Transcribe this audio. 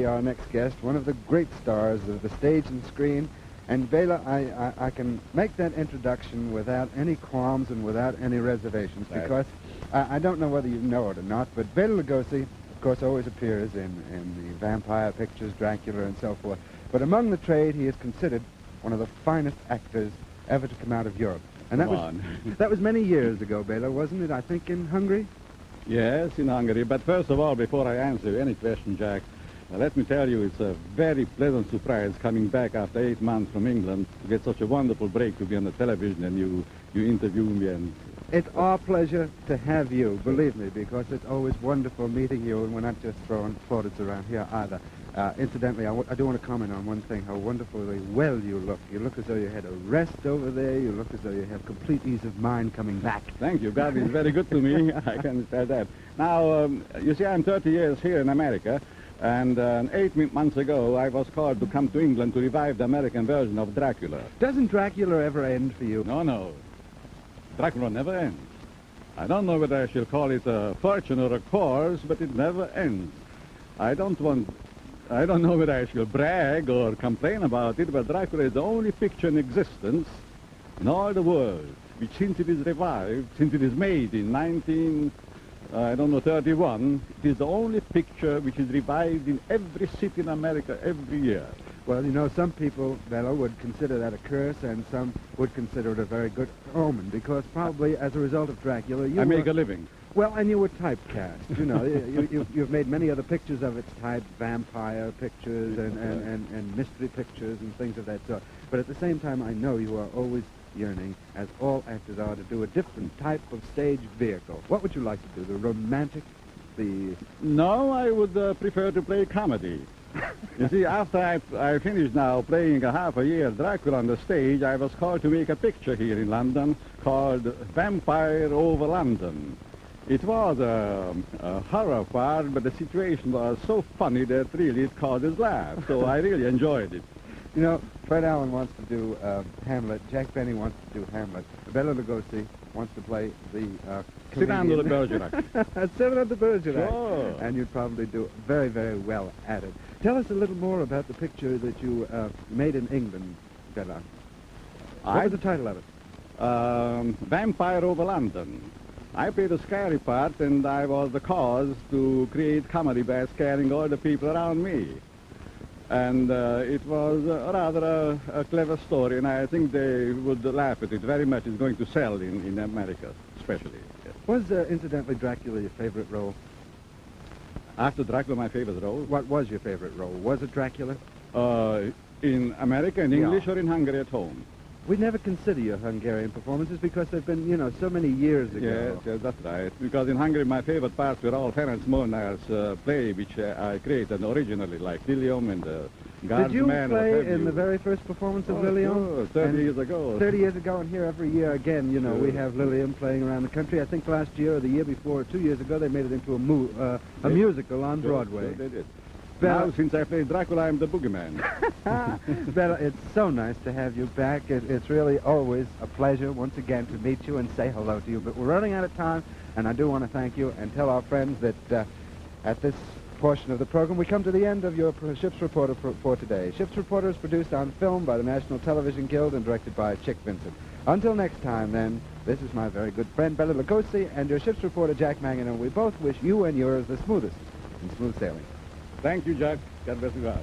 be our next guest, one of the great stars of the stage and screen. And Bela, I can make that introduction without any qualms and without any reservations, because I don't know whether you know it or not, but Bela Lugosi, of course, always appears in the vampire pictures, Dracula and so forth. But among the trade, he is considered one of the finest actors ever to come out of Europe. And that was many years ago, Bela, wasn't it? I think in Hungary? Yes, in Hungary. But first of all, before I answer any question, Jack, let me tell you, it's a very pleasant surprise coming back after 8 months from England to get such a wonderful break to be on the television and you interview me. And it's our pleasure to have you, believe me, because it's always wonderful meeting you, and we're not just throwing plaudits around here either. Incidentally, I do want to comment on one thing, how wonderfully well you look. You look as though you had a rest over there. You look as though you have complete ease of mind coming back. Thank you. God is very good to me. I can understand that. Now, you see, I'm 30 years here in America, and 8 months ago, I was called to come to England to revive the American version of Dracula. Doesn't Dracula ever end for you? No. Dracula never ends. I don't know whether I shall call it a fortune or a course, but it never ends. I don't know whether I shall brag or complain about it, but Dracula is the only picture in existence in all the world which, since it is revived, since it is made in 31, it is the only picture which is revived in every city in America every year. Well, you know, some people, Bela, would consider that a curse, and some would consider it a very good omen, because probably as a result of Dracula, I make a living. Well, and you were typecast. You know, you've made many other pictures of its type, vampire pictures and mystery pictures and things of that sort. But at the same time, I know you are always yearning, as all actors are, to do a different type of stage vehicle. What would you like to do? The romantic? No, I would prefer to play comedy. You see, after I finished now playing a half a year Dracula on the stage, I was called to make a picture here in London called Vampire Over London. It was a horror part, but the situation was so funny that really it caused us laugh. So I really enjoyed it. You know, Fred Allen wants to do Hamlet. Jack Benny wants to do Hamlet. Bela Lugosi wants to play the Cyrano de Bergerac. Cyrano de Bergerac. Sure. And you'd probably do very, very well at it. Tell us a little more about the picture that you made in England, Bela. What was the title of it? Vampire Over London. I played a scary part, and I was the cause to create comedy by scaring all the people around me. And it was rather a clever story, and I think they would laugh at it very much. It's going to sell in America, especially. Yes. Was, incidentally, Dracula your favorite role? After Dracula, my favorite role? What was your favorite role? Was it Dracula? In America, in English, or in Hungary at home? We never consider your Hungarian performances because they've been, you know, so many years ago. Yes, that's right. Because in Hungary, my favorite parts were all Ferenc Molnár's play, which I created originally, like Lilium and the Guardsman. Did you play in the very first performance of Lilium? Sure, 30 years ago. 30 years ago, and here every year again, you know, we have Lilium playing around the country. I think last year or the year before, or 2 years ago, they made it into a musical on Broadway. Sure, they did. Now, since I played Dracula, I'm the boogeyman. Bela, it's so nice to have you back. It's really always a pleasure once again to meet you and say hello to you. But we're running out of time, and I do want to thank you and tell our friends that at this portion of the program, we come to the end of your Ship's Reporter for today. Ship's Reporter is produced on film by the National Television Guild and directed by Chick Vincent. Until next time, then, this is my very good friend, Bela Lugosi, and your Ship's Reporter, Jack Mangan, and we both wish you and yours the smoothest and smooth sailing. Thank you, Jack. God bless you guys.